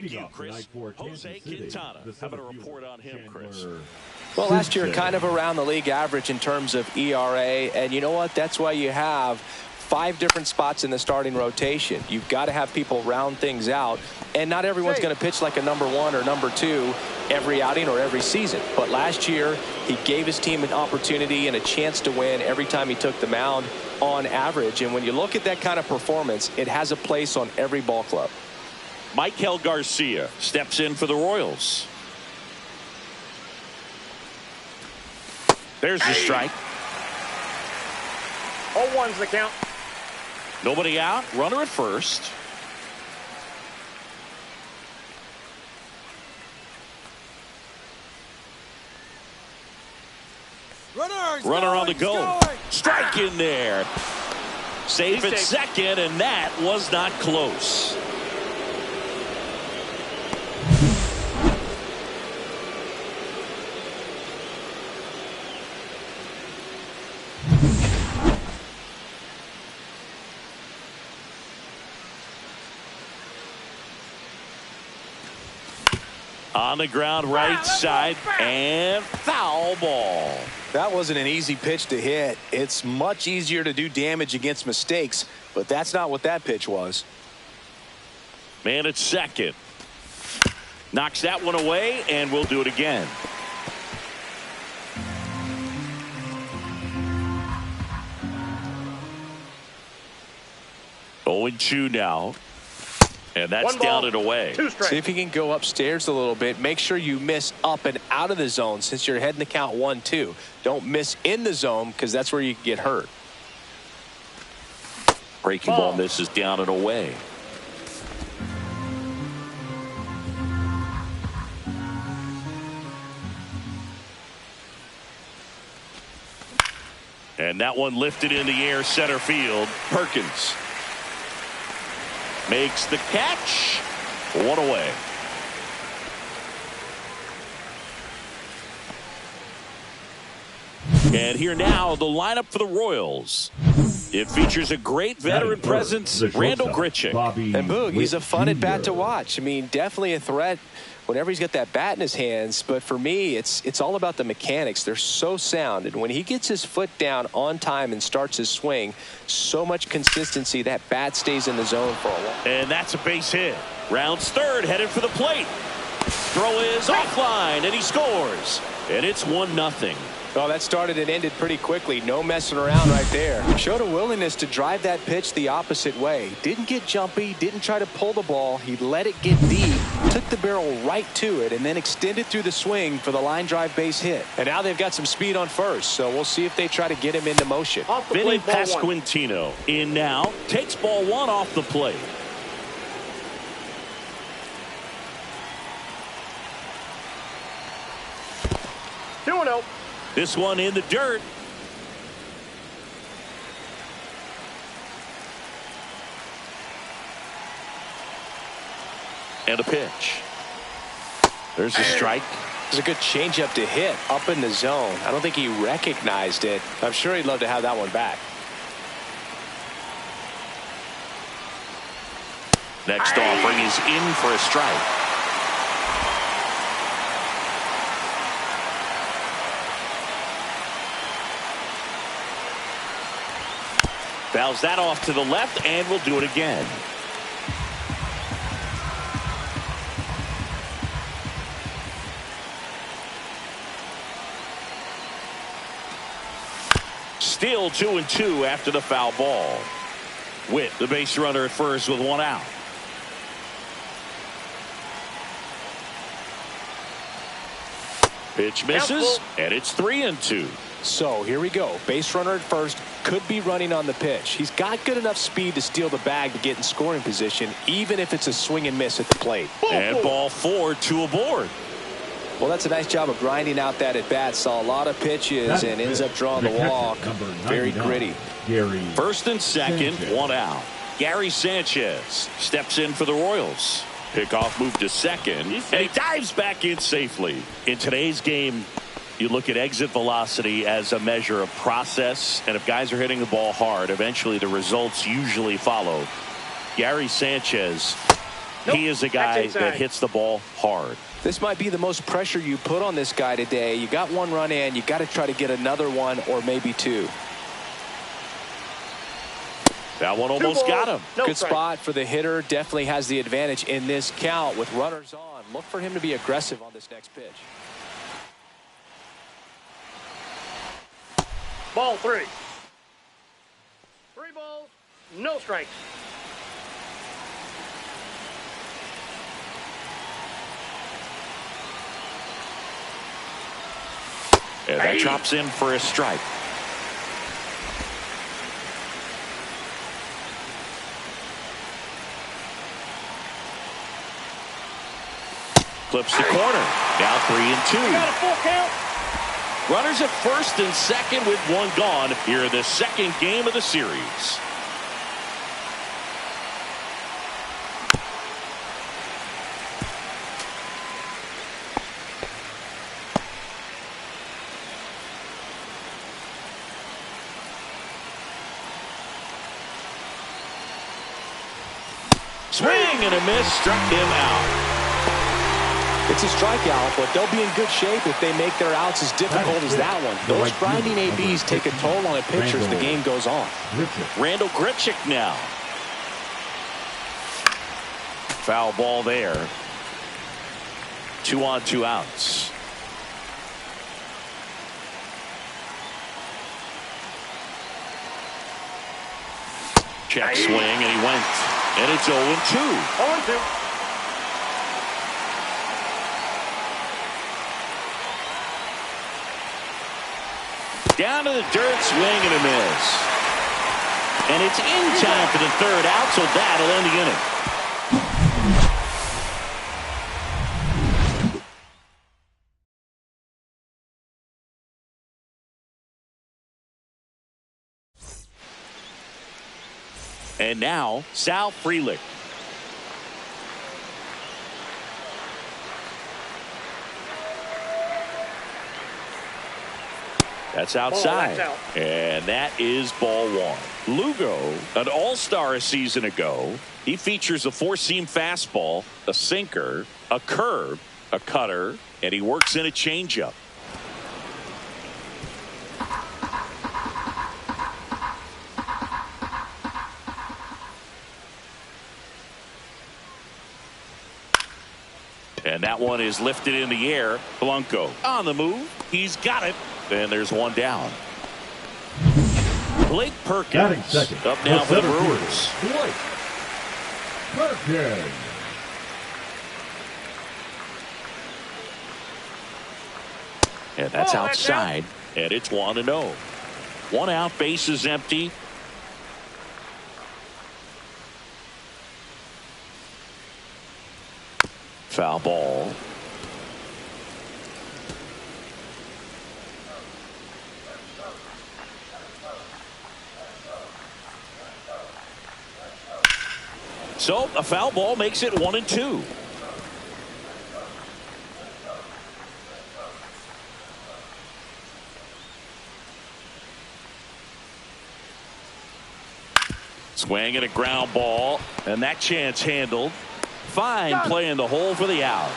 Thank you, Chris. Jose Quintana. How about a report on him, Chris? Well, last year, kind of around the league average in terms of ERA. And you know what? That's why you have 5 different spots in the starting rotation. You've got to have people round things out. And not everyone's going to pitch like a number 1 or number 2 every outing or every season. But last year, he gave his team an opportunity and a chance to win every time he took the mound on average. And when you look at that kind of performance, it has a place on every ball club. Michael Garcia steps in for the Royals. There's the strike. 0-1's the count. Nobody out. Runner at first. Runner on the go. Strike in there. Safe at second, and that was not close. On the ground, right side, and foul ball. That wasn't an easy pitch to hit. It's much easier to do damage against mistakes, but that's not what that pitch was. Man at second. Knocks that one away, and we'll do it again. Oh, 0-2 now. And that's down and away. See if you can go upstairs a little bit. Make sure you miss up and out of the zone since you're heading to count 1-2. Don't miss in the zone because that's where you can get hurt. Breaking ball misses down and away. And that one lifted in the air, center field. Perkins makes the catch. 1 away. And here now, the lineup for the Royals. It features a great veteran presence, Randall Grichuk. And Boog, he's a fun at bat to watch. I mean, definitely a threat whenever he's got that bat in his hands. But for me, it's all about the mechanics. They're so sound. And when he gets his foot down on time and starts his swing, so much consistency, that bat stays in the zone for a while. And that's a base hit. Rounds third, headed for the plate. Throw is offline, and he scores. And it's 1-0. Oh, that started and ended pretty quickly. No messing around right there. Showed a willingness to drive that pitch the opposite way. Didn't get jumpy, didn't try to pull the ball. He let it get deep, took the barrel right to it, and then extended through the swing for the line drive base hit. And now they've got some speed on first, so we'll see if they try to get him into motion. Vinny Pasquantino in now. Takes ball 1 off the plate. This one in the dirt. And a pitch. There's a strike. It was a good changeup to hit up in the zone. I don't think he recognized it. I'm sure he'd love to have that one back. Next offering is in for a strike. Fouls that off to the left, and we'll do it again. Still 2-2 after the foul ball. Witt, the base runner at first with 1 out. Pitch misses, and it's 3-2. So here we go. Base runner at first, could be running on the pitch. He's got good enough speed to steal the bag to get in scoring position, even if it's a swing and miss at the plate. And ball 4, 2 aboard. Well, that's a nice job of grinding out that at bat. Saw a lot of pitches and ends up drawing the walk. Very gritty. First and second, 1 out. Gary Sanchez steps in for the Royals. Pickoff move to second, and he dives back in safely. In today's game, you look at exit velocity as a measure of process, and if guys are hitting the ball hard, eventually the results usually follow. Gary Sanchez He is a guy that hits the ball hard. This might be the most pressure you put on this guy today. You got one run in. You got to try to get another one or maybe two. That one almost got him. Good spot for the hitter. Definitely has the advantage in this count with runners on. Look for him to be aggressive on this next pitch. Ball 3. 3 balls, no strikes. And that drops in for a strike. Clips the corner. Now 3-2. You got a full count. Runners at first and second with one gone here in the second game of the series. Swing and a miss, struck him out. It's a strikeout, but they'll be in good shape if they make their outs as difficult as that one. Those grinding ABs take a toll on a pitcher as the game goes on. Randall Grichuk now. Foul ball there. 2 on, 2 outs. Check swing, and he went. And it's 0-2. 0-2. Down to the dirt, swing and a miss. And it's in time for the third out, so that'll end the inning. And now, Sal Frelick. That's outside. That's out. And that is ball 1. Lugo, an all-star a season ago. He features a 4-seam fastball, a sinker, a curve, a cutter, and he works in a changeup. And that one is lifted in the air. Blanco on the move. He's got it. And there's one down. Blake Perkins up now for the Brewers. Blake Perkins. And that's outside. And it's 1-0. 1 out, base is empty. Foul ball. So a foul ball makes it 1-2. Swing and a ground ball, and that chance handled. Fine play in the hole for the out.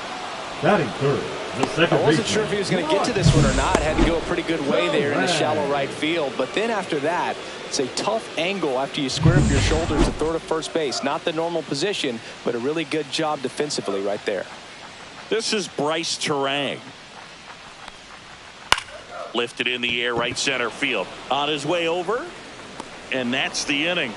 Batting third, the second I wasn't sure if he was going to get to this one or not. Had to go a pretty good way there in the shallow right field. But then after that, it's a tough angle after you square up your shoulders to throw to first base. Not the normal position, but a really good job defensively right there. This is Bryce Terang. Lifted in the air, right center field. On his way over, and that's the inning.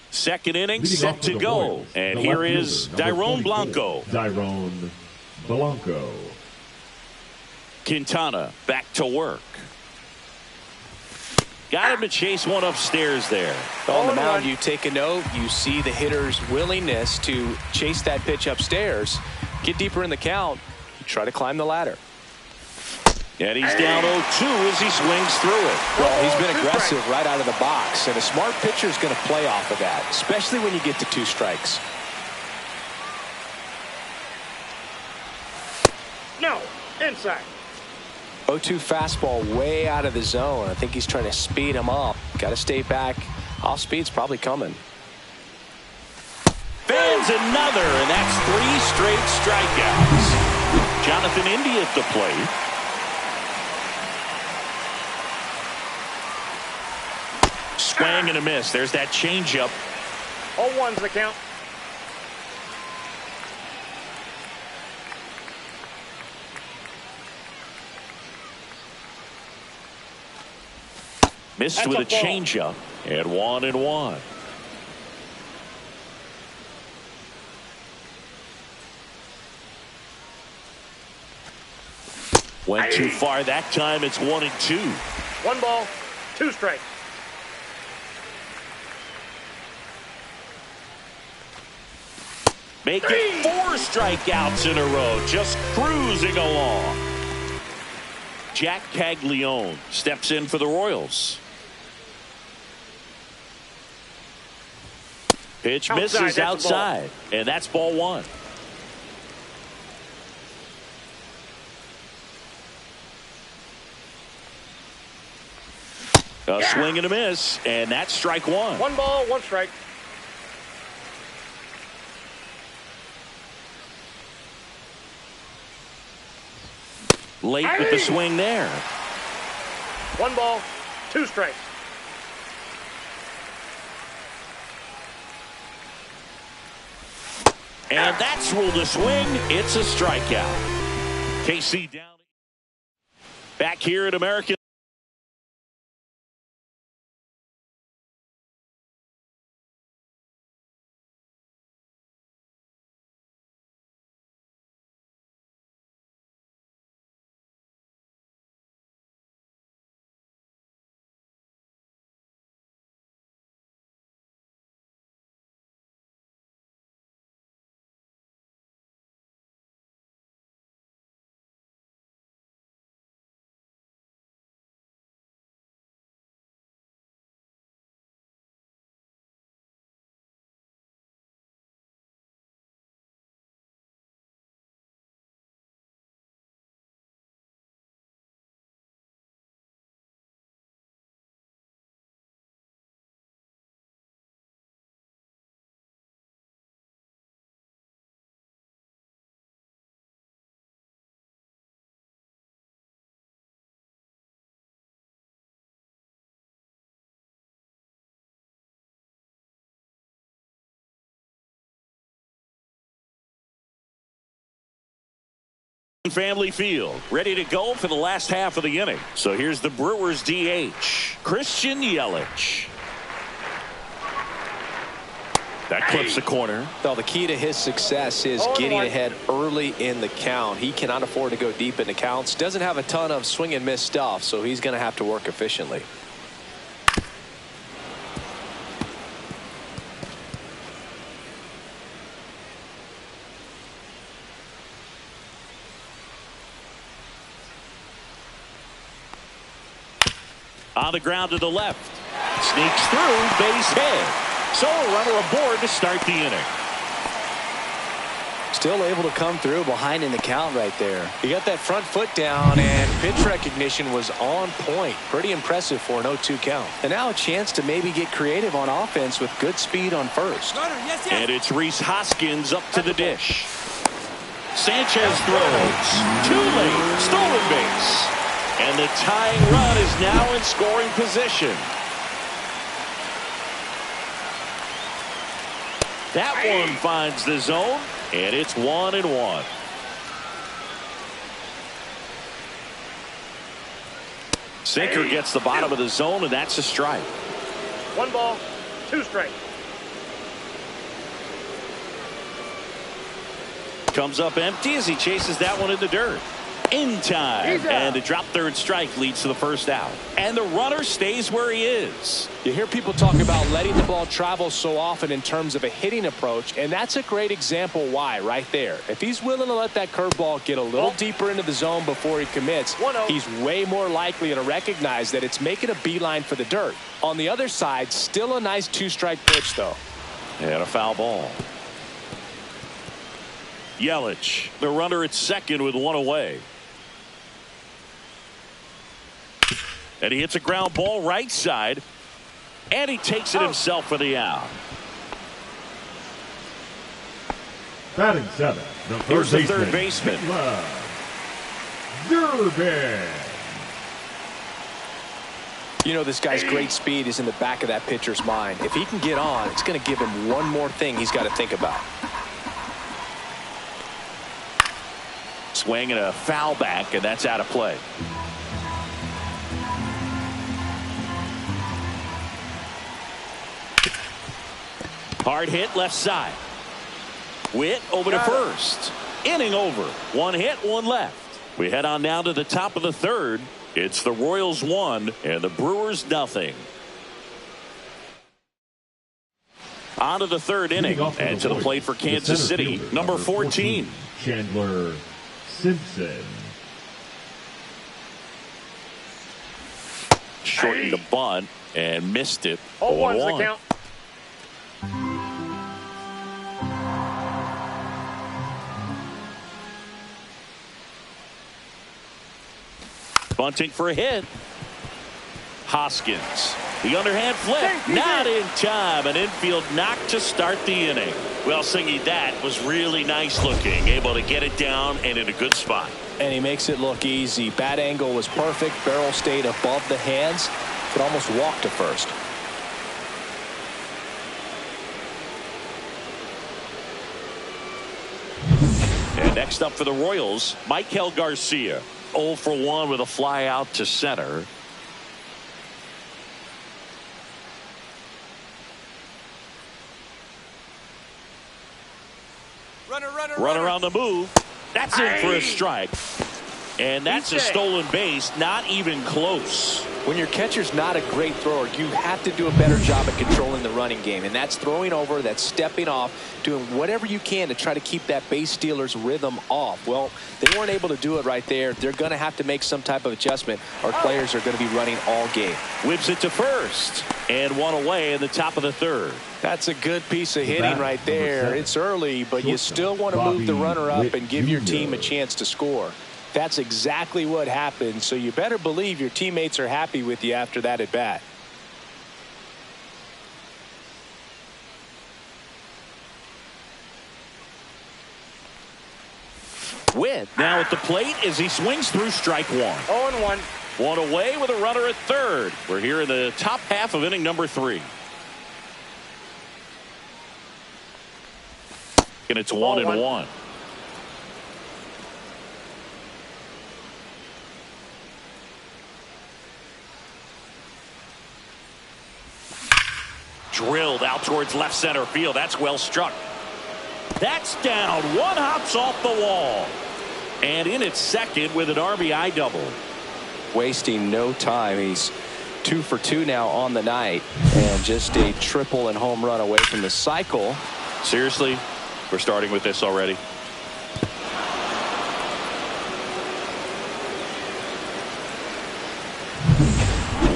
Second inning set to go. And here is Dairon Blanco. Dairon Blanco. Quintana back to work. Got him to chase one upstairs there. On the mound, you take a note. You see the hitter's willingness to chase that pitch upstairs. Get deeper in the count. You try to climb the ladder. And he's down 0-2 as he swings through it. Well, he's been aggressive right out of the box, and a smart pitcher is going to play off of that, especially when you get to 2 strikes. No, inside. 0-2 fastball way out of the zone. I think he's trying to speed him up. Got to stay back. Off speed's probably coming. Fans another, and that's 3 straight strikeouts. Jonathan India at the plate. Swing and a miss. There's that changeup. 0-1's the count. Missed That's with a a ball. changeup. And 1-1. Went too far that time. It's 1-2. 1 ball, 2 strikes. Make it 4 strikeouts in a row. Just cruising along. Jack Caglione steps in for the Royals. Pitch misses outside, and that's ball 1. A swing and a miss, and that's strike 1. 1 ball, 1 strike. Late with the swing there. 1 ball, 2 strikes. And that's ruled a swing. It's a strikeout. KC down. Back here at American. Family Field, ready to go for the last half of the inning. So here's the Brewers DH, Christian Yelich. That clips the corner. Well, the key to his success is getting ahead early in the count. He cannot afford to go deep into counts. Doesn't have a ton of swing and miss stuff, so he's going to have to work efficiently. On the ground to the left. Sneaks through, base hit. So a runner aboard to start the inning. Still able to come through behind in the count right there. He got that front foot down, and pitch recognition was on point. Pretty impressive for an 0-2 count. And now a chance to maybe get creative on offense with good speed on first. And it's Rhys Hoskins up to the dish. Sanchez throws. Too late. Stolen base. And the tying run is now in scoring position. That one finds the zone, and it's 1-1. Sinker gets the bottom of the zone, and that's a strike. 1 ball, 2 strikes. Comes up empty as he chases that one in the dirt. In time, and the drop third strike leads to the first out. And the runner stays where he is. You hear people talk about letting the ball travel so often in terms of a hitting approach, and that's a great example why right there. If he's willing to let that curveball get a little deeper into the zone before he commits, he's way more likely to recognize that it's making a beeline for the dirt. On the other side, still a nice 2-strike pitch, though. And a foul ball. Yelich, the runner at second with one away. And he hits a ground ball right side. And he takes it himself for the out. Batting seventh, the Here's the third baseman. You know, this guy's great speed is in the back of that pitcher's mind. If he can get on, it's going to give him one more thing he's got to think about. Swing and a foul back, and that's out of play. Hard hit left side. Witt over to first. Inning over. One hit, one left. We head on now to the top of the third. It's the Royals 1 and the Brewers nothing. On to the third inning and to the plate for Kansas City, number 14. Chandler Simpson. Shortened the bunt and missed it. 0-1's the count. Bunting for a hit. Hoskins. The underhand flip. Not in time. An infield knock to start the inning. Well, Singy, that was really nice looking. Able to get it down and in a good spot. And he makes it look easy. Bat angle was perfect. Barrel stayed above the hands. Could almost walk to first. And next up for the Royals, Michael Garcia. 0 for 1 with a fly out to center. Runner on the move. That's in for a strike. And that's a stolen base. Not even close. When your catcher's not a great thrower, you have to do a better job at controlling the running game. And that's throwing over, that's stepping off, doing whatever you can to try to keep that base stealer's rhythm off. Well, they weren't able to do it right there. They're going to have to make some type of adjustment. Our players are going to be running all game. Whips it to first. And one away in the top of the third. That's a good piece of hitting right there. It's early, but you still want to move the runner up and give your team a chance to score. That's exactly what happened, so you better believe your teammates are happy with you after that at bat. Witt now at the plate as he swings through strike one. 0-1. One away with a runner at third. We're here in the top half of inning number 3. And it's 1-1. Drilled out towards left center field. That's well struck. That's down. One hops off the wall. And in at second with an RBI double. Wasting no time. He's 2 for 2 now on the night. And just a triple and home run away from the cycle. Seriously, we're starting with this already.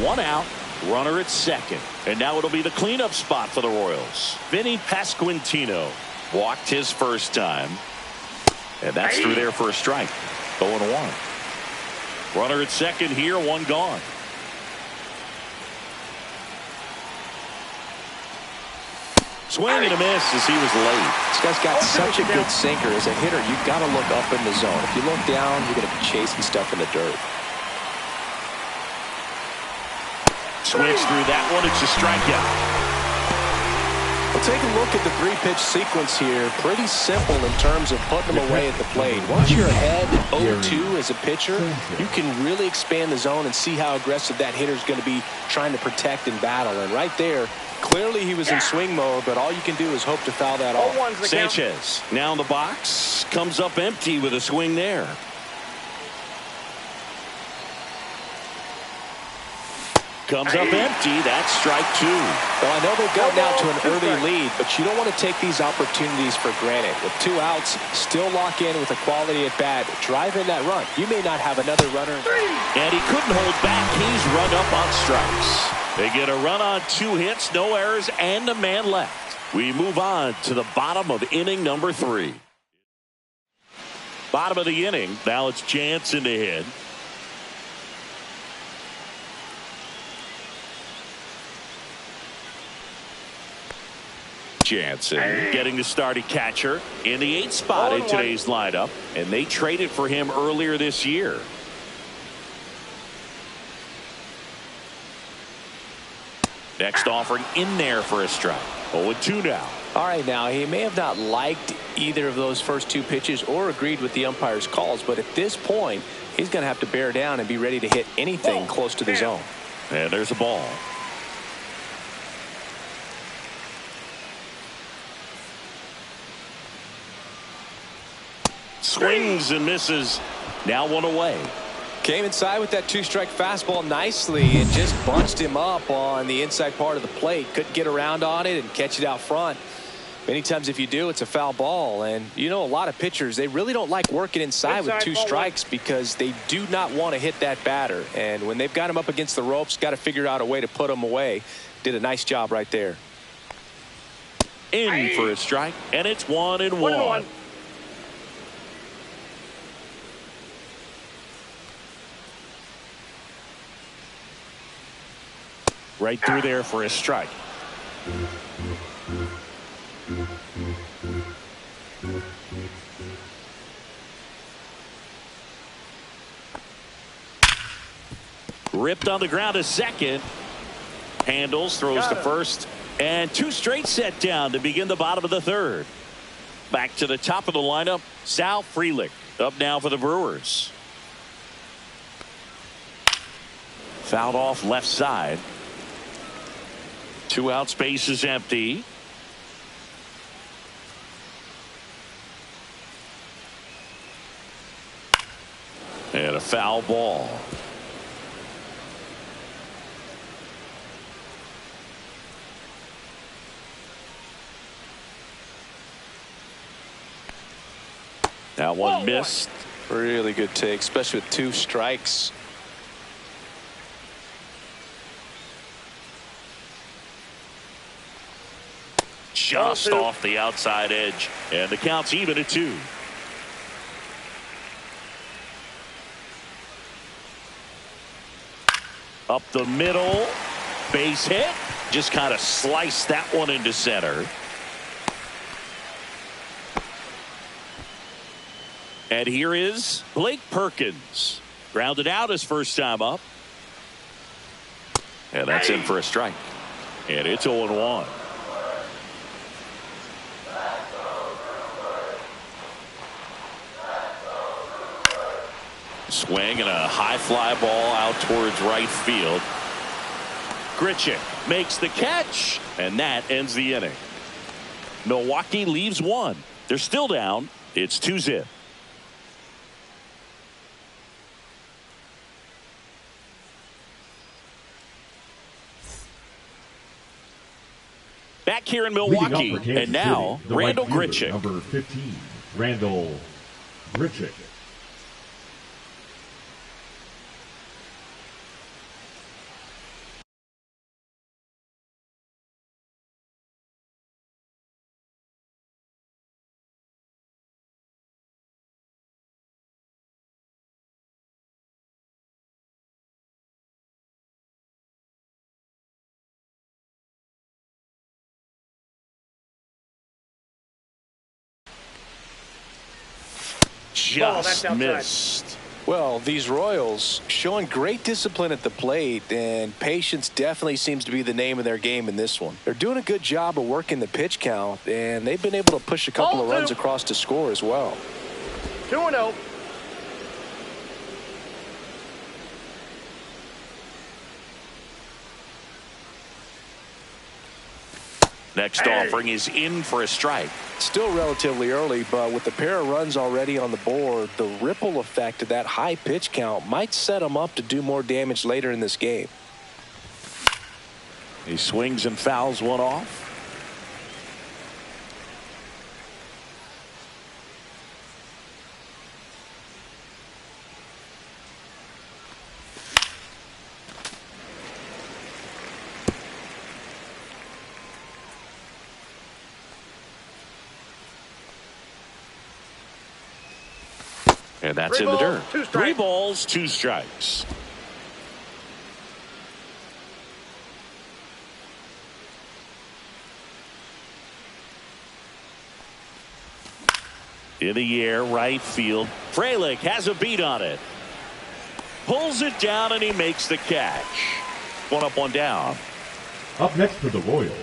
One out. Runner at second. And now it'll be the cleanup spot for the Royals. Vinny Pasquantino walked his first time. And that's through there for a strike. 0-1. Runner at second here, one gone. Swing and a miss as he was late. This guy's got such a good sinker. As a hitter, you've got to look up in the zone. If you look down, you're going to be chasing stuff in the dirt. Swings through that one. It's a strikeout. Well, take a look at the 3-pitch sequence here. Pretty simple in terms of putting them away at the plate. Once you're ahead 0-2 as a pitcher, you can really expand the zone and see how aggressive that hitter's going to be trying to protect and battle. And right there, clearly he was in swing mode, but all you can do is hope to foul that off. Sanchez now in the box. Comes up empty with a swing there. Comes up empty. That's strike 2. Well, I know they've gotten out to an early lead, but you don't want to take these opportunities for granted. With 2 outs, still lock in with a quality at bat. Drive in that run. You may not have another runner. And he couldn't hold back. He's run up on strikes. They get a run on 2 hits, no errors, and a man left. We move on to the bottom of inning number 3. Bottom of the inning. Now it's Jansen to hit. Jansen getting the start at catcher in the 8th spot in today's lineup, and they traded for him earlier this year. Next offering in there for a strike. 0-2 now. All right, now he may have not liked either of those first 2 pitches or agreed with the umpire's calls, but at this point he's going to have to bear down and be ready to hit anything close to the zone. And there's a ball. Swings and misses. Now 1 away. Came inside with that 2-strike fastball nicely and just bunched him up on the inside part of the plate. Couldn't get around on it and catch it out front. Many times if you do, it's a foul ball. And you know, a lot of pitchers, they really don't like working inside with 2 strikes because they do not want to hit that batter. And when they've got him up against the ropes, got to figure out a way to put him away. Did a nice job right there. In for a strike, and it's 1-1. Right through there for a strike. Ripped on the ground to second. Handles, throws to first, and 2 straight set down to begin the bottom of the 3rd. Back to the top of the lineup, Sal Frelick up now for the Brewers. Fouled off left side. 2 out, space is empty. And a foul ball. That one missed. Really good take, especially with 2 strikes. Just off the outside edge, and the count's even at 2. Up the middle, base hit. Just kind of sliced that one into center. And here is Blake Perkins. Grounded out his first time up. And that's in for a strike. And it's 0-1. Swing and a high fly ball out towards right field. Grichuk makes the catch, and that ends the inning. Milwaukee leaves 1. They're still down. It's 2-0. Back here in Milwaukee, and now Randall Grichuk. Number 15, Randall Grichuk. Just missed. Well, these Royals showing great discipline at the plate, and patience definitely seems to be the name of their game in this one. They're doing a good job of working the pitch count, and they've been able to push a couple of runs across to score as well. 2-0. Next offering is in for a strike. Still relatively early, but with the pair of runs already on the board, the ripple effect of that high pitch count might set them up to do more damage later in this game. He swings and fouls one off. And that's Three in the balls, dirt. 2 strikes. 3 balls, 2 strikes. In the air, right field. Frelick has a beat on it. Pulls it down and he makes the catch. 1 up, 1 down. Up next for the Royals,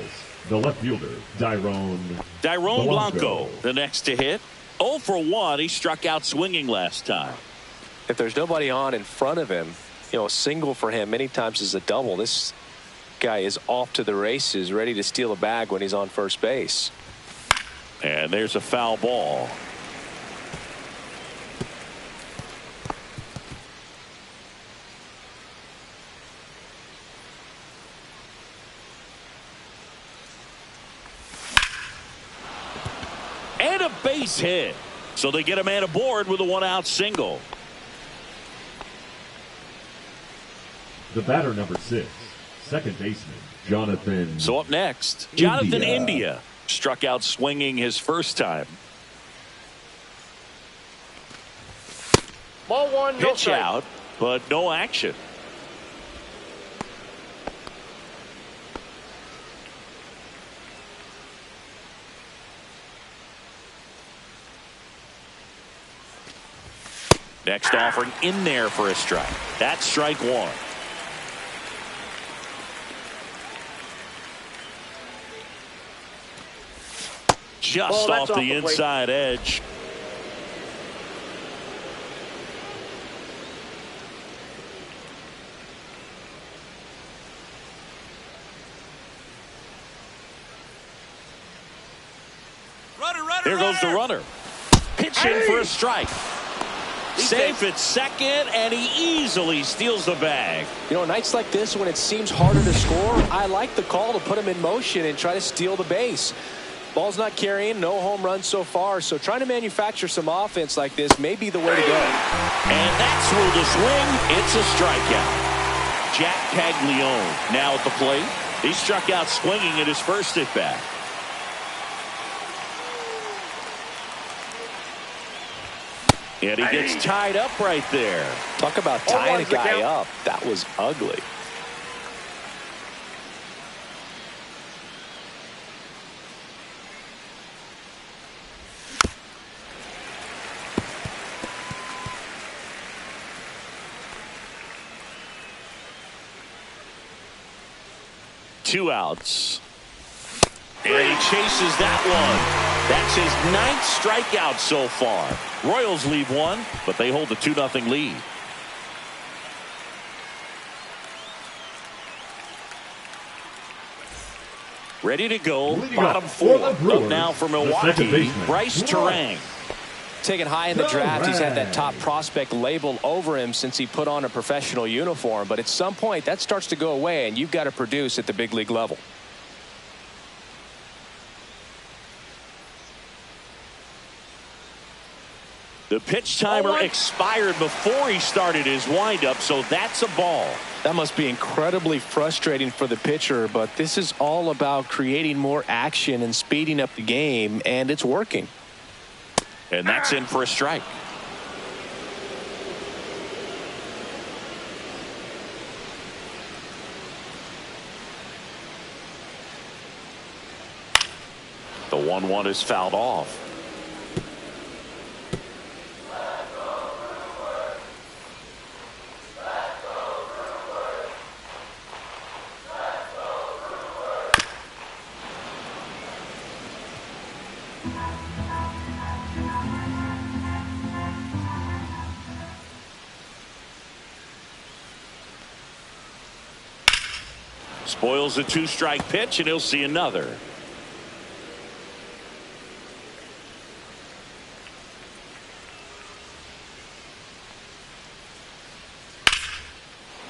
the left fielder, Dairon Blanco, the next to hit. 0 for 1. He struck out swinging last time. If there's nobody on in front of him, a single for him many times is a double. This guy is off to the races, ready to steal a bag when he's on first base. And there's a foul ball. And a base hit. So they get a man aboard with a 1-out single. The batter, number 6, second baseman, Jonathan. So up next, Jonathan India struck out swinging his first time. Ball 1, no Pitch strike. out, but no action. Next offering in there for a strike. That's strike 1. Just off the inside edge. There goes the runner. Pitch in for a strike. Safe at second, and he easily steals the bag. Nights like this when it seems harder to score, I like the call to put him in motion and try to steal the base. Ball's not carrying, no home runs so far, so trying to manufacture some offense like this may be the way to go. And that's through the swing. It's a strikeout. Jack Caglione now at the plate. He struck out swinging in his first at bat. And he gets tied up right there. Talk about tying a guy up. That was ugly. Two outs. And he chases that one. That's his 9th strikeout so far. Royals leave 1, but they hold the 2-0 lead. Ready to go. Bottom 4. Up now for Milwaukee, Bryce Terang. Taken high in the draft, he's had that top prospect label over him since he put on a professional uniform. But at some point, that starts to go away, and you've got to produce at the big league level. The pitch timer expired before he started his windup, so that's a ball. That must be incredibly frustrating for the pitcher, but this is all about creating more action and speeding up the game, and it's working. And that's in for a strike. The 1-1 is fouled off. Spoils a 2-strike pitch, and he'll see another.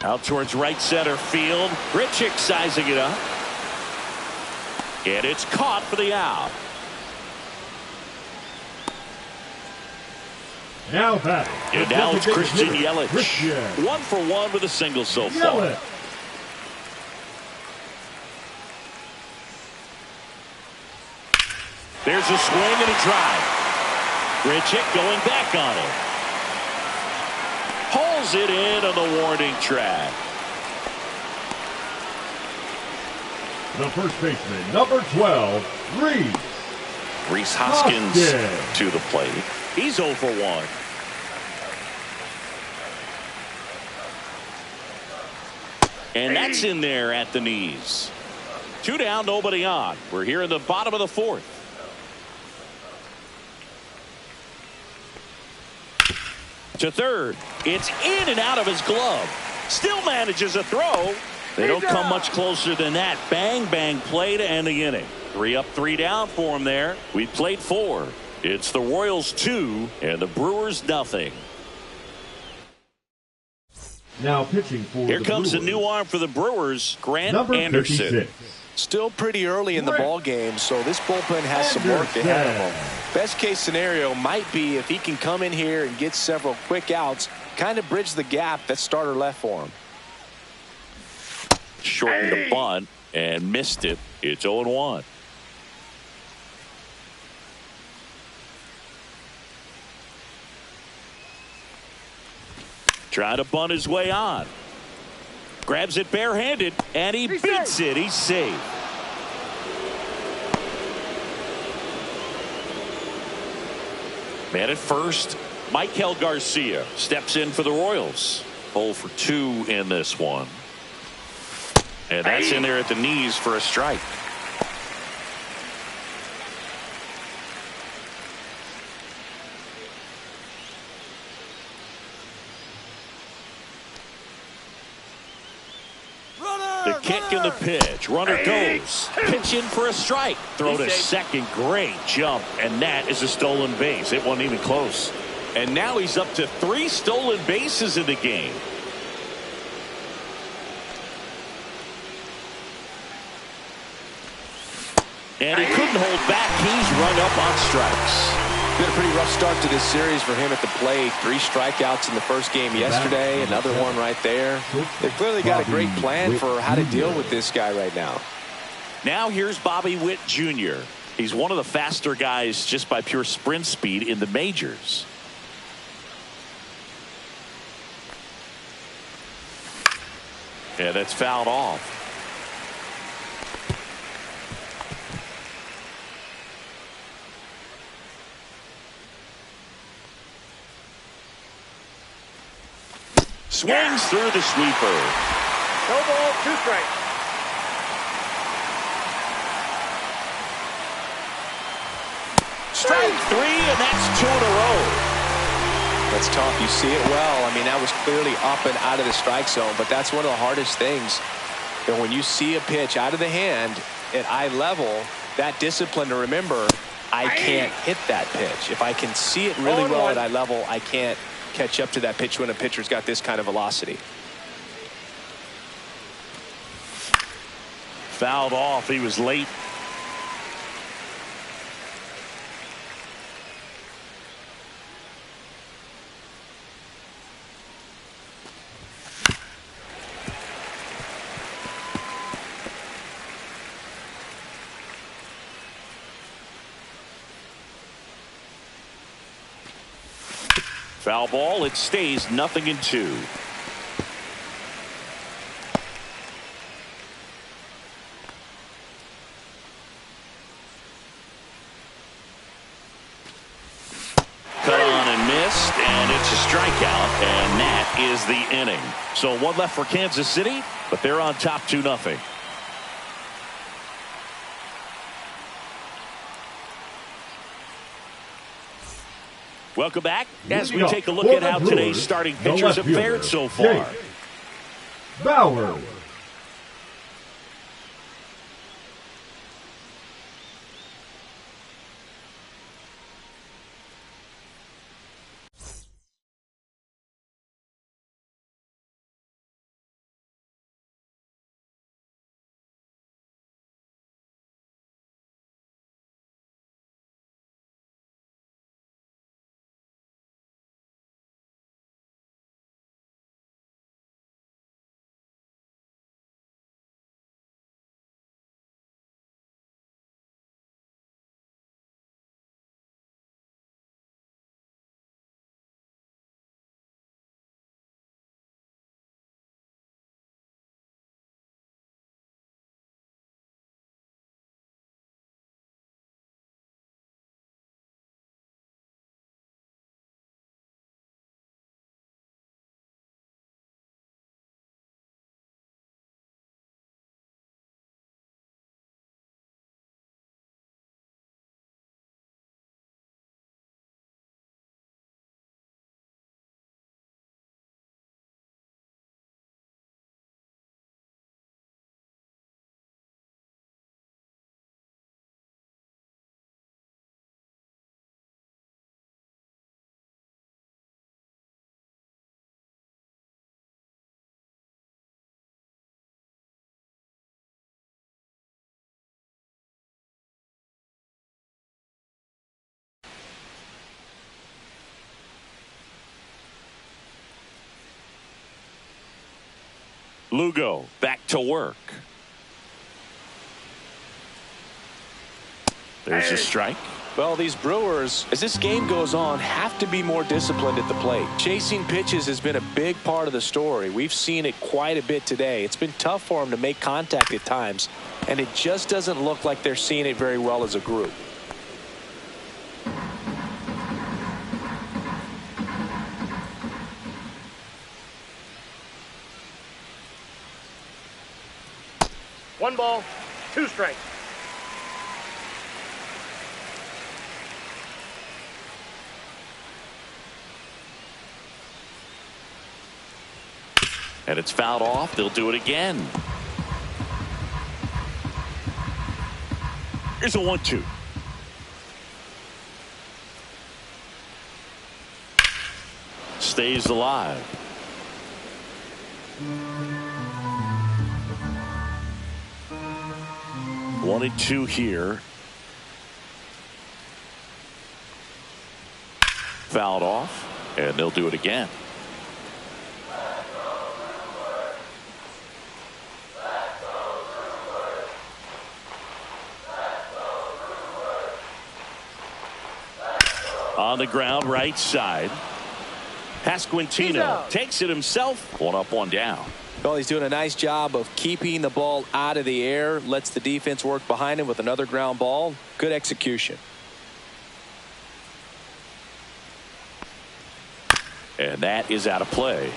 Out towards right center field. Grichuk sizing it up. And it's caught for the out. Now back. And now it's Christian Yelich. 1 for 1 with a single so far. There's a swing and a drive. Grichuk going back on it. Fires it in on the warning track. The first baseman, number 12, Rhys Hoskins to the plate. He's 0 for 1. And that's in there at the knees. 2 down, nobody on. We're here in the bottom of the 4th. To third. It's in and out of his glove. Still manages a throw. They don't come much closer than that. Bang, bang play to end the inning. 3 up, 3 down for him there. We played 4. It's the Royals 2 and the Brewers nothing. Now pitching for Here the comes Brewers. a new arm for the Brewers, Grant Number Anderson. 56. Still pretty early in the ball game, so this bullpen has some work ahead of him. Best case scenario might be if he can come in here and get several quick outs, kind of bridge the gap that starter left for him. Shortened the bunt and missed it. It's 0-1. Trying to bunt his way on. Grabs it barehanded, and he beats it. He's safe. Man at first, Michael Garcia steps in for the Royals. 0 for 2 in this one. And that's in there at the knees for a strike. The kick and the pitch. Runner goes. Pitch in for a strike. Throw to second. Great jump. And that is a stolen base. It wasn't even close. And now he's up to 3 stolen bases in the game. And he couldn't hold back. He's rung up on strikes. Been a pretty rough start to this series for him at the plate. 3 strikeouts in the first game yesterday. Another one right there. They've clearly got a great plan for how to deal with this guy right now. Now here's Bobby Witt Jr. He's one of the faster guys just by pure sprint speed in the majors. Yeah, that's fouled off. Swings through the sweeper. No ball, 2 strikes. Strike 3, and that's 2 in a row. That's tough. You see it well. I mean, that was clearly up and out of the strike zone, but that's one of the hardest things. And when you see a pitch out of the hand at eye level, that discipline to remember, I can't hit that pitch. If I can see it really well at eye level, I can't catch up to that pitch when a pitcher's got this kind of velocity. Fouled off. He was late. Foul ball. It stays 0-2. Cut on and missed, and it's a strikeout, and that is the inning. So 1 left for Kansas City, but they're on top 2-0. Welcome back as we take a look at how today's starting pitchers have fared so far. Bauer. Lugo back to work. There's a strike. Well, these Brewers, as this game goes on, have to be more disciplined at the plate. Chasing pitches has been a big part of the story. We've seen it quite a bit today. It's been tough for them to make contact at times, and it just doesn't look like they're seeing it very well as a group. One ball, two strikes. And it's fouled off. They'll do it again. Here's a 1-2. Stays alive. One and two here. Fouled off, and they'll do it again. On the ground, right side. Pasquantino takes it himself. One up, one down. Well, he's doing a nice job of keeping the ball out of the air. Lets the defense work behind him with another ground ball. Good execution. And that is out of play.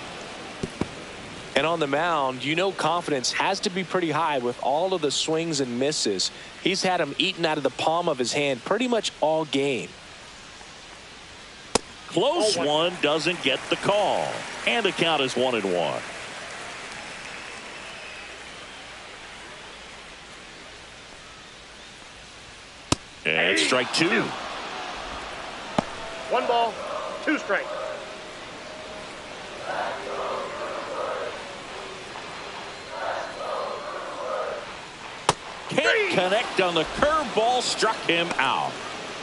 And on the mound, you know confidence has to be pretty high with all of the swings and misses. He's had them eaten out of the palm of his hand pretty much all game. Close one, doesn't get the call. And the count is 1-1. And strike two. One ball, two strikes. Can't connect on the curveball, struck him out.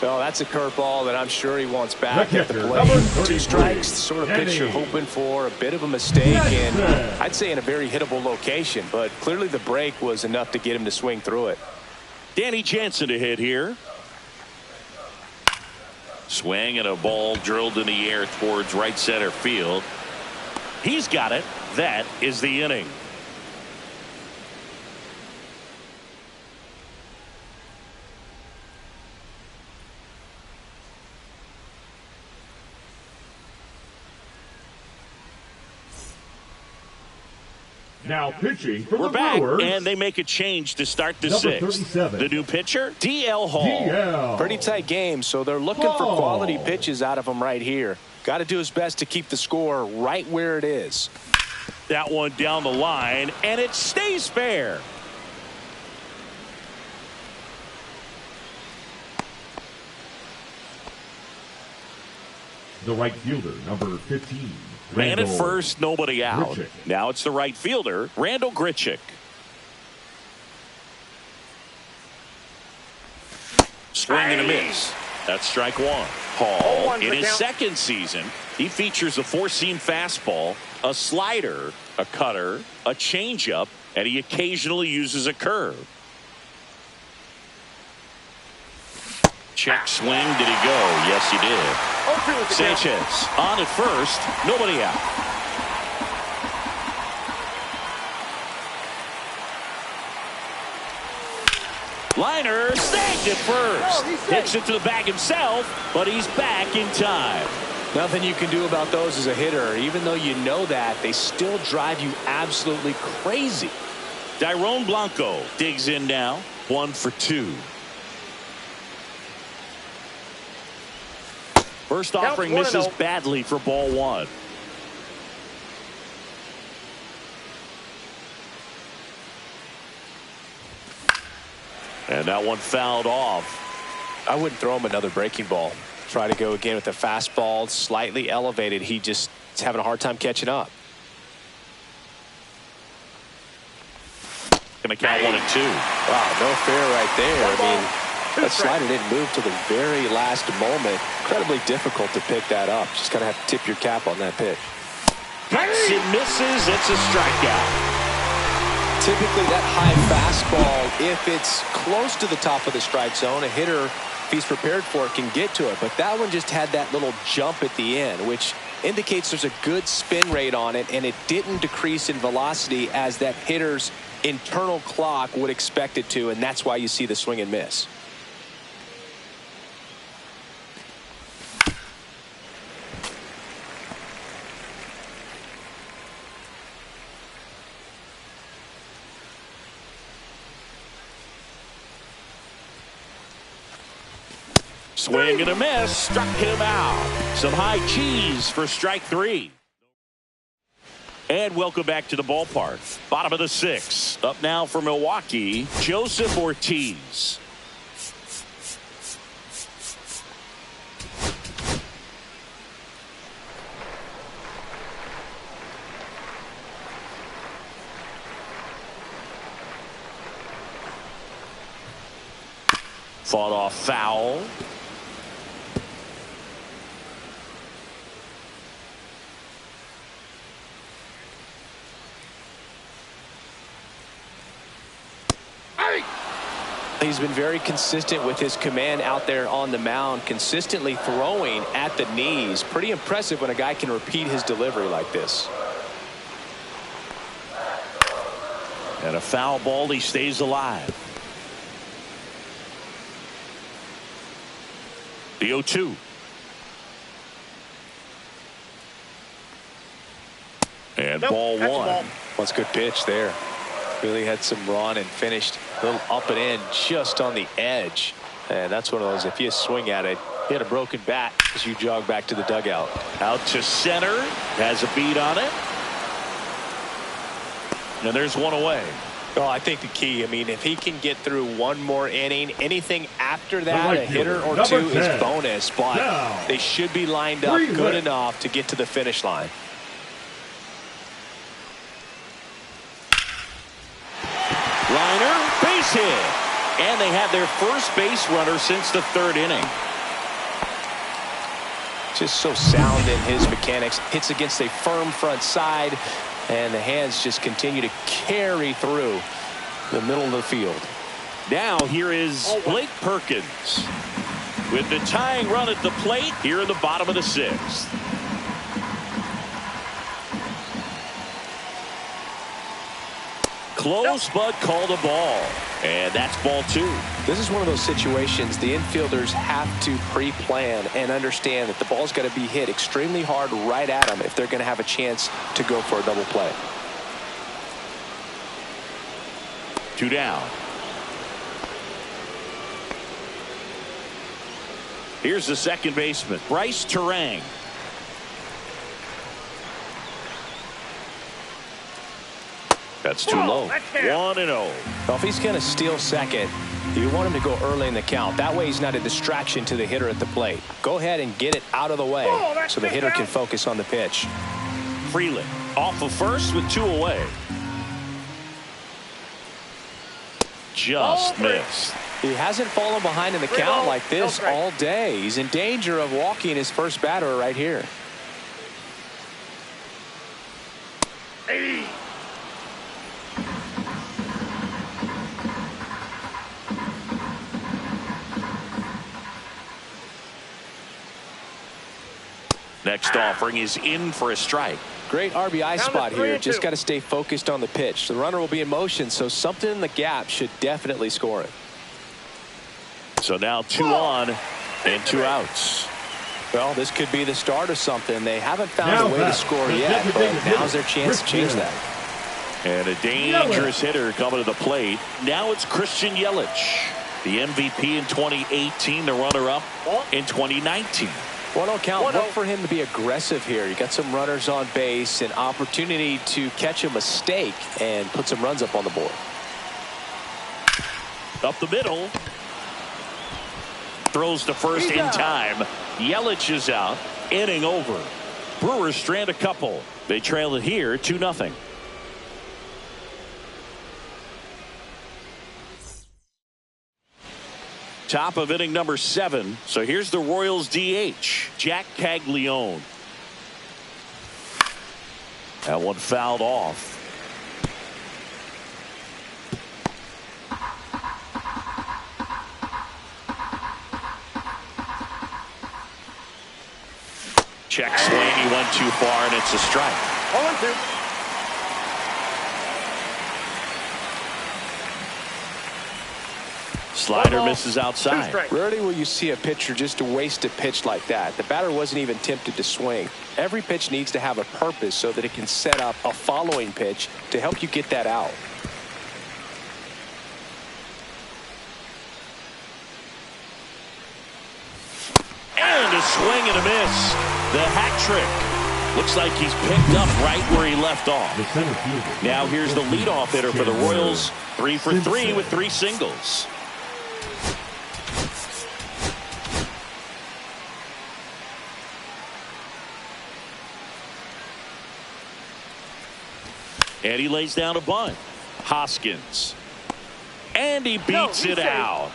Well, that's a curveball that I'm sure he wants back at the plate. Two strikes, sort of pitch you're hoping for. A bit of a mistake, and I'd say in a very hittable location. But clearly the break was enough to get him to swing through it. Danny Jansen to hit here. Swing and a ball drilled in the air towards right center field. He's got it. That is the inning. Now pitching for We're the back, Brewers. and they make a change to start the Number sixth. 37. The new pitcher, DL Hall. DL. Pretty tight game, so they're looking for quality pitches out of him right here. Got to do his best to keep the score right where it is. That one down the line, and it stays fair. The right fielder, number 15. Ran at first, nobody out. Grichuk. Now it's the right fielder, Randall Grichuk. Swing and a miss. That's strike one. Hall, in his second season, he features a four-seam fastball, a slider, a cutter, a changeup, and he occasionally uses a curve. Check swing. Did he go? Yes, he did. Sanchez on at first. Nobody out. Liner snagged at first. Takes it to the bag himself, but he's back in time. Nothing you can do about those as a hitter. Even though you know that, they still drive you absolutely crazy. Dairon Blanco digs in now. 1 for 2. First offering misses badly for ball one. And that one fouled off. I wouldn't throw him another breaking ball. Try to go again with the fastball slightly elevated. He just is having a hard time catching up. Going to count 1 and 2. Wow, no fair right there. I mean, that slider didn't move to the very last moment. Incredibly difficult to pick that up. Just kind of have to tip your cap on that pitch. Cuts and misses. It's a strikeout. Typically that high fastball, if it's close to the top of the strike zone, a hitter, if he's prepared for it, can get to it. But that one just had that little jump at the end, which indicates there's a good spin rate on it, and it didn't decrease in velocity as that hitter's internal clock would expect it to, and that's why you see the swing and miss. Swing and a miss, struck him out. Some high cheese for strike 3. And welcome back to the ballpark. Bottom of the 6th. Up now for Milwaukee, Joseph Ortiz. Fought off foul. He's been very consistent with his command out there on the mound, consistently throwing at the knees. Pretty impressive when a guy can repeat his delivery like this. And a foul ball, he stays alive. The 0-2. And Nope, ball that's a 1. ball. That's a good pitch there. Really had some run and finished a little up and in just on the edge. And that's one of those, if you swing at it, hit a broken bat as you jog back to the dugout. Out to center. Has a beat on it. And there's one away. Well, I think the key, I mean, if he can get through one more inning, anything after that, right a hitter or fielder, two number 10. is bonus. But Down. they should be lined up Three good hits. enough to get to the finish line. Liner, base hit. And they have their first base runner since the 3rd inning. Just so sound in his mechanics. Hits against a firm front side, and the hands just continue to carry through the middle of the field. Now here is Blake Perkins with the tying run at the plate here in the bottom of the 6th. Close, but called a ball. And that's ball 2. This is one of those situations the infielders have to pre-plan and understand that the ball's got to be hit extremely hard right at them if they're going to have a chance to go for a double play. 2 down. Here's the second baseman, Bryce Terang. That's too low. 1-0. Well, if he's going to steal second, you want him to go early in the count. That way he's not a distraction to the hitter at the plate. Go ahead and get it out of the way so the hitter can focus on the pitch. Freeland off of first with 2 away. Just missed. He hasn't fallen behind in the count like this all day. He's in danger of walking his first batter right here. Next offering is in for a strike. Great RBI spot here. 3-2. Just got to stay focused on the pitch. The runner will be in motion, so something in the gap should definitely score it. So now 2 on and 2 outs. Well, this could be the start of something. They haven't found a way to score yet, but now's their chance to change that. And a dangerous hitter coming to the plate. Now it's Christian Yelich, the MVP in 2018, the runner-up in 2019. 1-0 count. Look for him to be aggressive here. You got some runners on base, an opportunity to catch a mistake and put some runs up on the board. Up the middle. Throws to first in time. Yelich is out. Inning over. Brewers strand a couple. They trail it here 2-0. Top of inning number 7. So here's the Royals DH, Jack Caglione. That one fouled off. Check swing. He went too far, and it's a strike. 0-2. Slider misses outside. Rarely will you see a pitcher just waste a pitch like that. The batter wasn't even tempted to swing. Every pitch needs to have a purpose so that it can set up a following pitch to help you get that out. And a swing and a miss. The hat trick. Looks like he's picked up right where he left off. Now here's the leadoff hitter for the Royals. 3 for 3 with 3 singles. And he lays down a bunt. Hoskins. And he beats it out.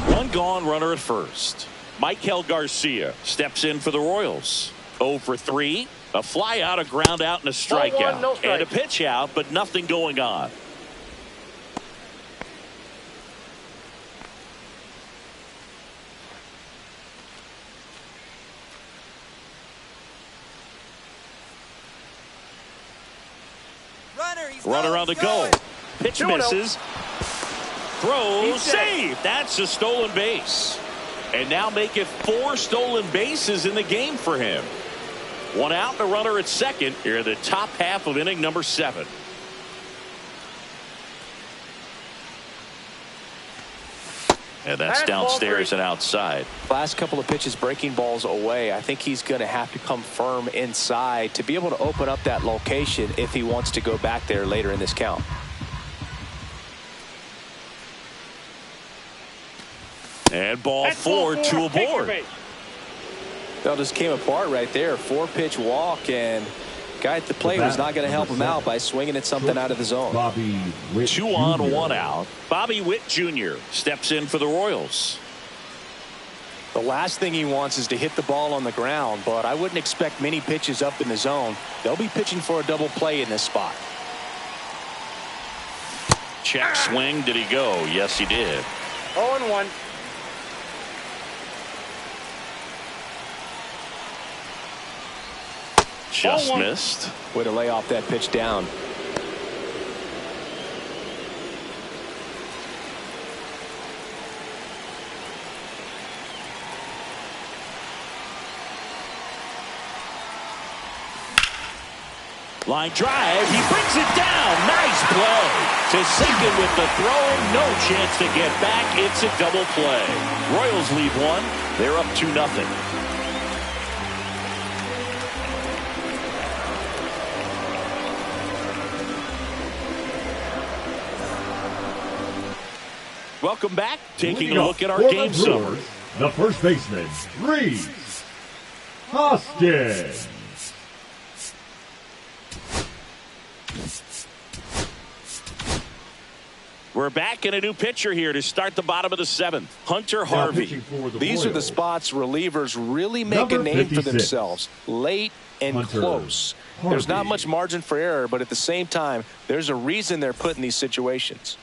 One gone, runner at first. Michael Garcia steps in for the Royals. 0 for 3. A fly out, a ground out, and a strikeout. No strike. And a pitch out, but nothing going on. Runner on the goal. Pitch misses. Throw, save. That's a stolen base. And now make it 4 stolen bases in the game for him. 1 out and a runner at second here in the top half of inning number 7. And that's downstairs and outside. Last couple of pitches breaking balls away. I think he's going to have to come firm inside to be able to open up that location if he wants to go back there later in this count. And ball 4, 2 aboard. That just came apart right there. 4-pitch walk, and guy at the plate was not going to help him out by swinging at something out of the zone. 2 on, 1 out. Bobby Witt Jr. steps in for the Royals. The last thing he wants is to hit the ball on the ground, but I wouldn't expect many pitches up in the zone. They'll be pitching for a double play in this spot. Check swing. Did he go? Yes, he did. 0-1. Just missed. Way to lay off that pitch down. Line drive. He brings it down. Nice play. To second with the throw. No chance to get back. It's a double play. Royals lead 1. They're up 2-0. Welcome back. Taking a look at our game summary. The first baseman, Reese Hoskins. We're back in a new pitcher here to start the bottom of the 7th. Hunter Harvey. These are the spots relievers really make a name for themselves. Late and close. There's not much margin for error, but at the same time, there's a reason they're put in these situations.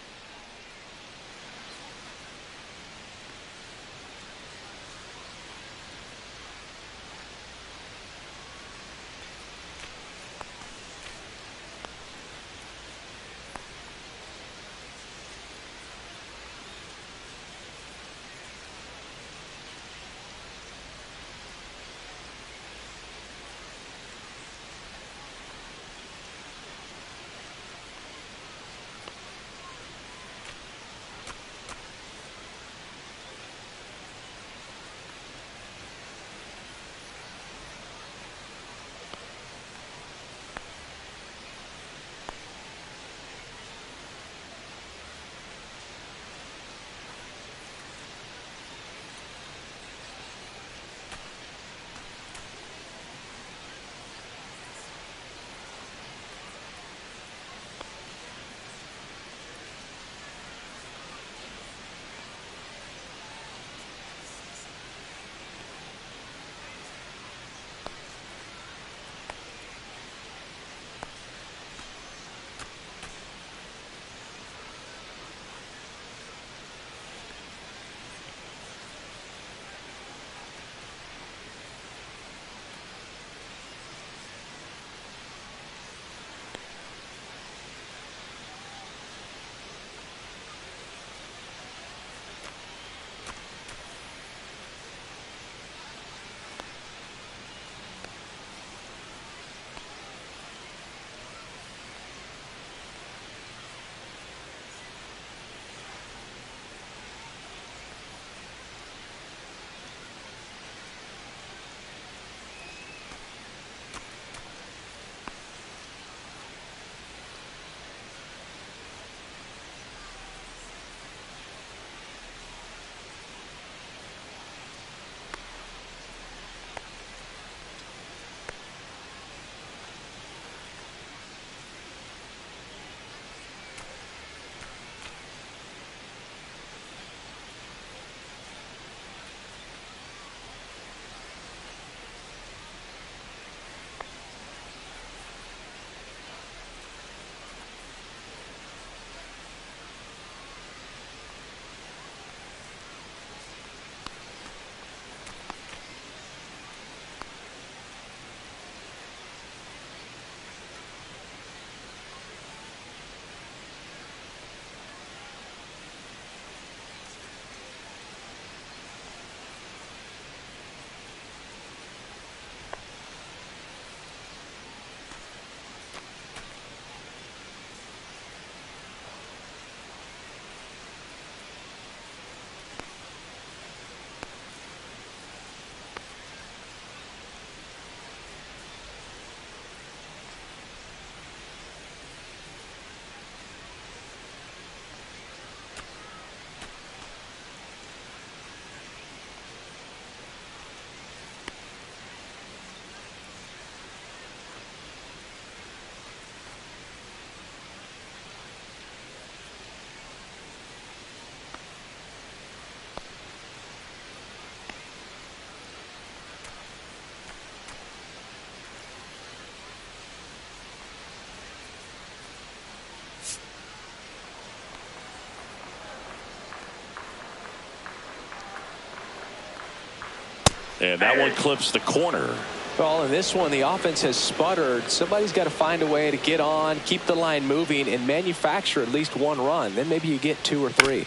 And that one clips the corner. Well, in this one, the offense has sputtered. Somebody's got to find a way to get on, keep the line moving, and manufacture at least one run. Then maybe you get 2 or 3.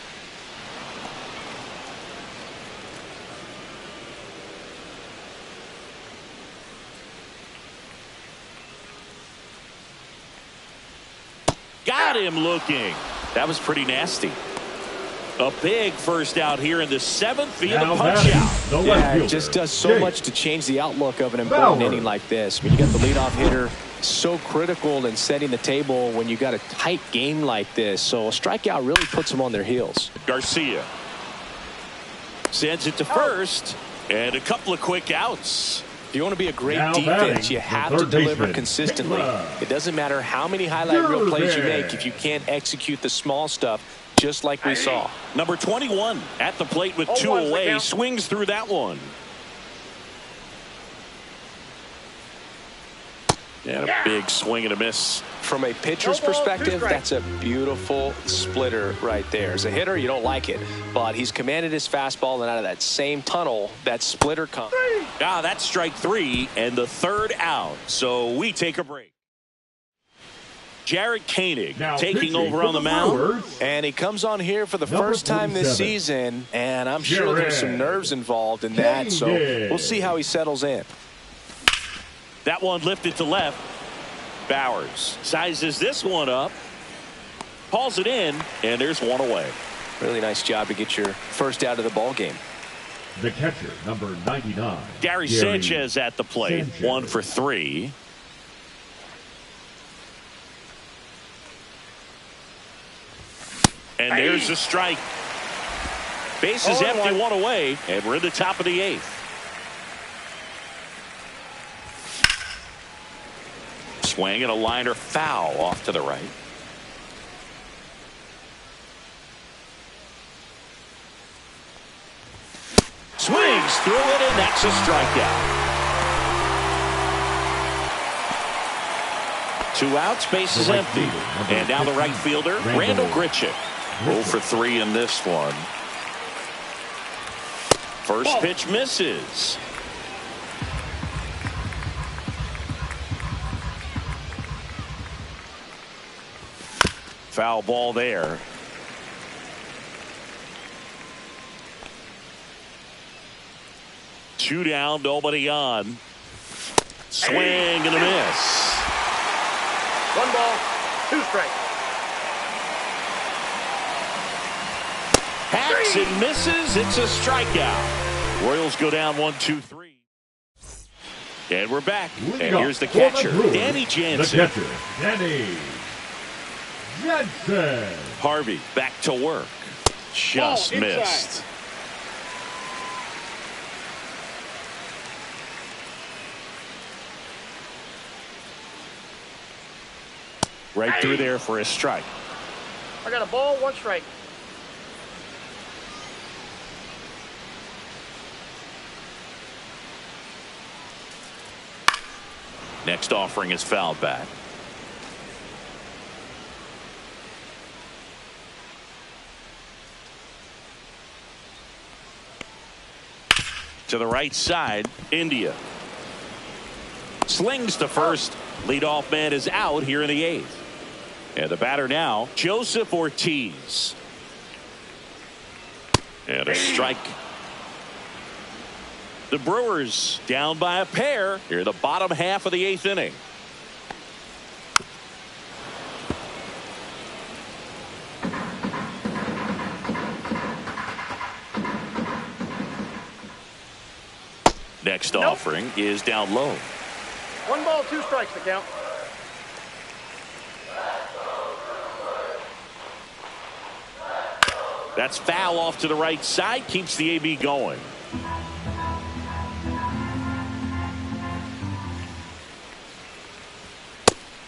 Got him looking. That was pretty nasty. A big first out here in the 7th via the punch out. Yeah, it just does so much to change the outlook of an important inning like this. I mean, you got the leadoff hitter, so critical in setting the table when you got a tight game like this. So a strikeout really puts them on their heels. Garcia sends it to first, and a couple of quick outs. If you want to be a great defense, you have to deliver consistently. It doesn't matter how many highlight reel plays you make if you can't execute the small stuff, just like we saw. Number 21 at the plate with 2 away, swings through that one. And a big swing and a miss. From a pitcher's perspective, that's a beautiful splitter right there. As a hitter, you don't like it, but he's commanded his fastball, and out of that same tunnel, that splitter comes. That's strike 3 and the 3rd out. So we take a break. Jared Koenig taking over on the mound. And he comes on here for the first time this season, and I'm sure there's some nerves involved in that, so we'll see how he settles in. That one lifted to left. Bowers sizes this one up, hauls it in, and there's one away. Really nice job to get your first out of the ball game. The catcher, number 99. Gary Sanchez at the plate, 1 for 3. And there's a strike. Bases empty, 1 away, and we're in the top of the 8th. Swing and a liner foul off to the right. Swings through it, and that's a strikeout. 2 outs, bases empty. And now the right fielder, Randall Grichuk. 0 for 3 in this one. First pitch misses. Foul ball there. Two down, nobody on. Swing and a miss. 1 ball, 2 strikes. Hacks and misses. It's a strikeout. Royals go down 1-2-3. And we're back. And here's the catcher, Danny Jansen. The catcher, Danny Jansen. Harvey back to work. Just missed. Right through there for a strike. I got a ball, 1 strike. Next offering is fouled back. To the right side, India. Slings to first. Leadoff man is out here in the 8th. And the batter now, Joseph Ortiz. And a strike. The Brewers down by a pair here in the bottom half of the 8th inning. Next offering is down low. 1 ball, 2 strikes to count. That's foul off to the right side, keeps the AB going.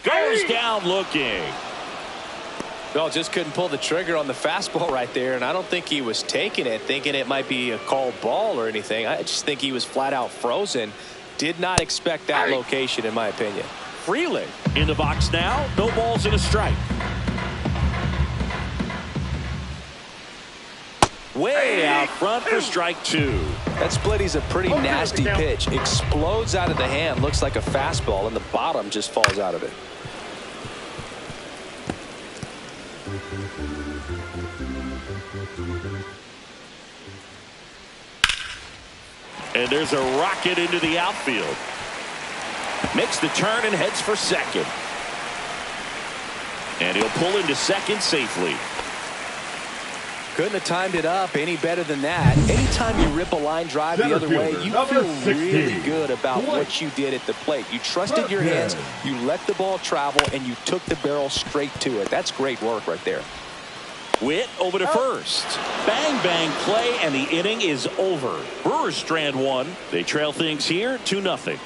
Goes down looking. Well, just couldn't pull the trigger on the fastball right there, and I don't think he was taking it, thinking it might be a called ball or anything. I just think he was flat out frozen. Did not expect that location, in my opinion. Freeling in the box now. No balls and a strike. Way out front for strike two. That splitty's a pretty nasty pitch. Explodes out of the hand. Looks like a fastball, and the bottom just falls out of it. And there's a rocket into the outfield. Makes the turn and heads for second. And he'll pull into second safely. Couldn't have timed it up any better than that. Anytime you rip a line drive the other way, you feel really good about what you did at the plate. You trusted your hands, you let the ball travel, and you took the barrel straight to it. That's great work right there. Witt over to first. Bang, bang play, and the inning is over. Brewers strand one. They trail things here 2-0.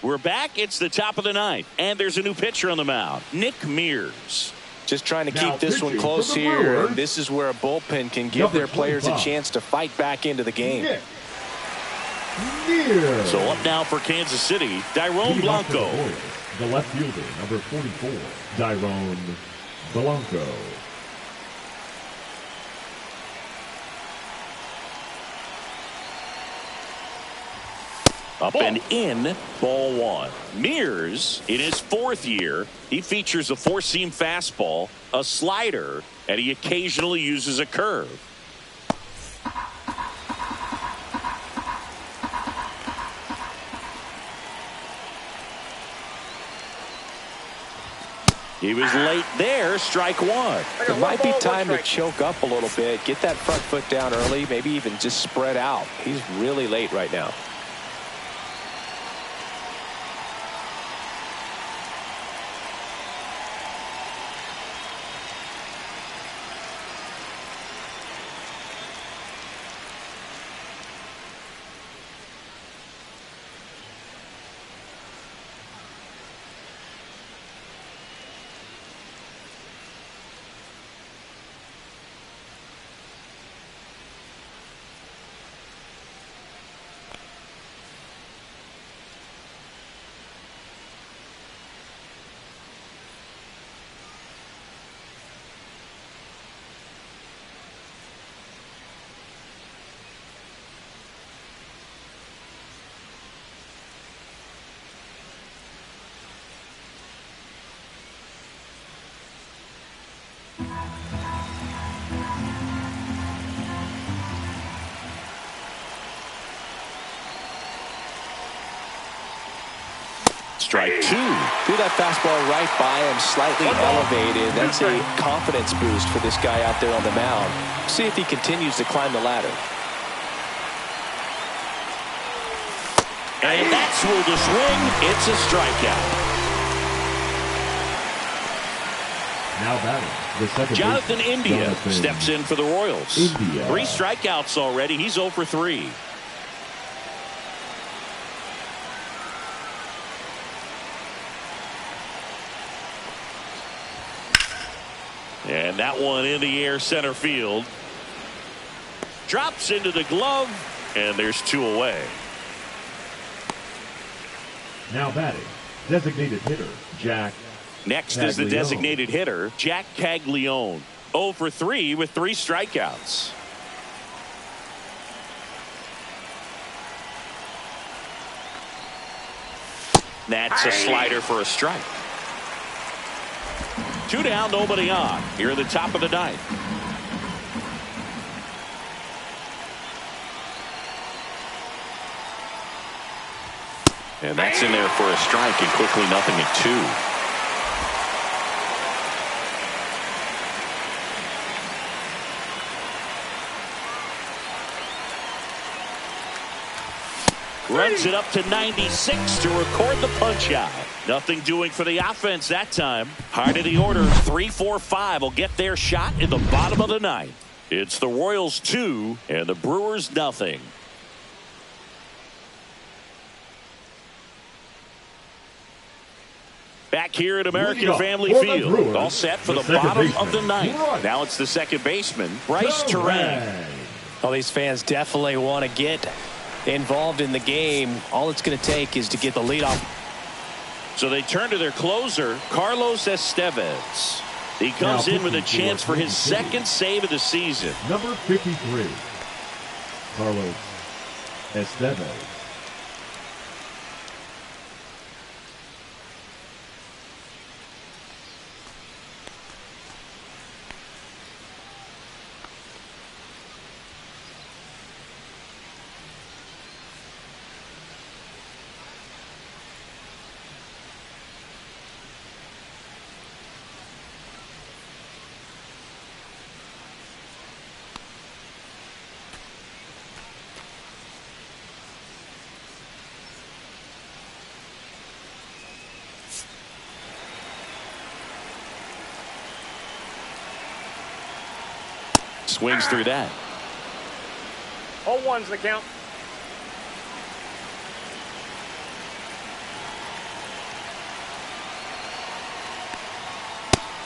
We're back. It's the top of the ninth, and there's a new pitcher on the mound, Nick Mears. Just trying to keep this one close here, and this is where a bullpen can give their players a chance to fight back into the game. So up now for Kansas City, Dairon Blanco. The left fielder, number 44, Dairon Blanco. Up and in, ball one. Mears, in his fourth year, he features a four-seam fastball, a slider, and he occasionally uses a curve. He was late there, strike one. It might be time to choke up a little bit, get that front foot down early, maybe even just spread out. He's really late right now. Strike two. Threw that fastball right by him, slightly elevated. That's a confidence boost for this guy out there on the mound. See if he continues to climb the ladder. And that's ruled a swing. It's a strikeout. Now batting, the second Jonathan baseman, India Jonathan steps in for the Royals. India. 3 strikeouts already. He's 0 for 3. And that one in the air center field. Drops into the glove, and there's 2 away. Now batting, designated hitter, Jack. Next is the designated hitter, Jack Caglione. 0 for 3 with 3 strikeouts. That's a slider for a strike. 2 down, nobody on. Here at the top of the ninth. And that's in there for a strike, and quickly 0-2. Runs it up to 96 to record the punch out. Nothing doing for the offense that time. Heart of the order, 3, 4, 5 will get their shot in the bottom of the ninth. It's the Royals 2 and the Brewers nothing. Back here at American Family Field, all set for the bottom of the ninth. Now it's the second baseman, Bryce Terang. Well, these fans definitely want to get involved in the game. All it's going to take is to get the lead off. So they turn to their closer, Carlos Estevez. He comes in with a chance for his second save of the season. Number 53, Carlos Estevez. Swings through that. All ones the count.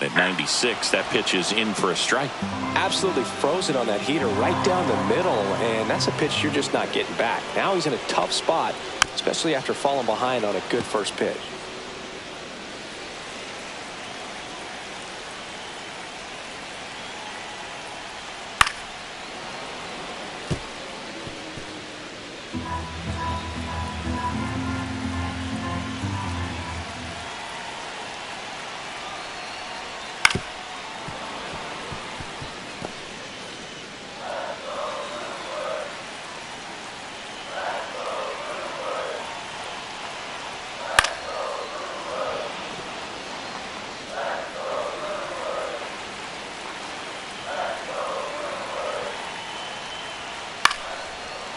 At 96, that pitch is in for a strike. Absolutely frozen on that heater right down the middle, and that's a pitch you're just not getting back. Now he's in a tough spot, especially after falling behind on a good first pitch.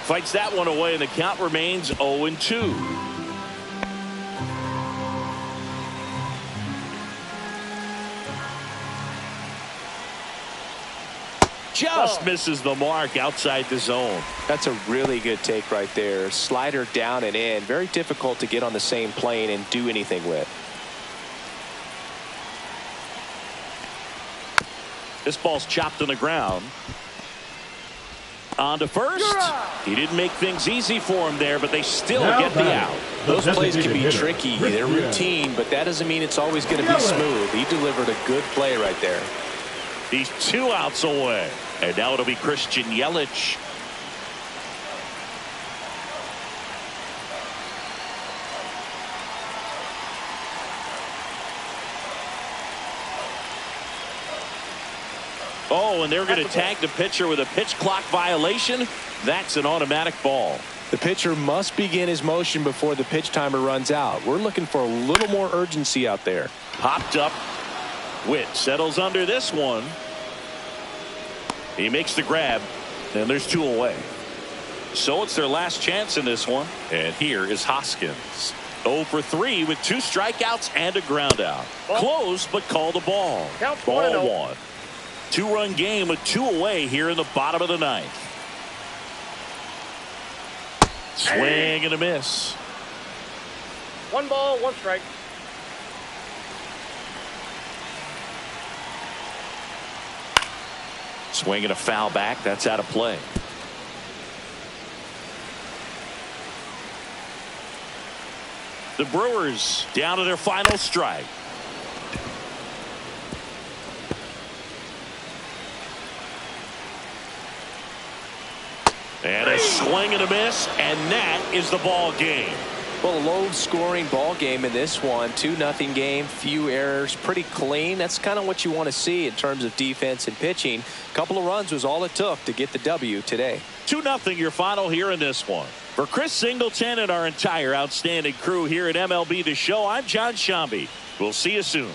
Fights that one away, and the count remains 0-2. Just misses the mark outside the zone. That's a really good take right there. Slider down and in. Very difficult to get on the same plane and do anything with. This ball's chopped on the ground. On to first. He didn't make things easy for him there, but they still get the out. Those plays can be tricky. They're routine, but that doesn't mean it's always going to be smooth. He delivered a good play right there. He's 2 outs away. And now it'll be Christian Yelich. Oh, and they're going to tag the pitcher with a pitch clock violation. That's an automatic ball. The pitcher must begin his motion before the pitch timer runs out. We're looking for a little more urgency out there. Popped up. Witt settles under this one. He makes the grab, and there's 2 away. So it's their last chance in this one. And here is Hoskins. 0 for 3 with 2 strikeouts and a ground out. Close, but called a ball. Ball 1. 2-run game with 2 away here in the bottom of the 9th. Swing and a miss. 1 ball, 1 strike. Swing and a foul back. That's out of play. The Brewers down to their final strike. And a swing and a miss, and that is the ball game. Well, a low-scoring ball game in this one. 2-0 game, few errors, pretty clean. That's kind of what you want to see in terms of defense and pitching. A couple of runs was all it took to get the W today. 2-0 your final here in this one. For Chris Singleton and our entire outstanding crew here at MLB The Show, I'm John Shambi. We'll see you soon.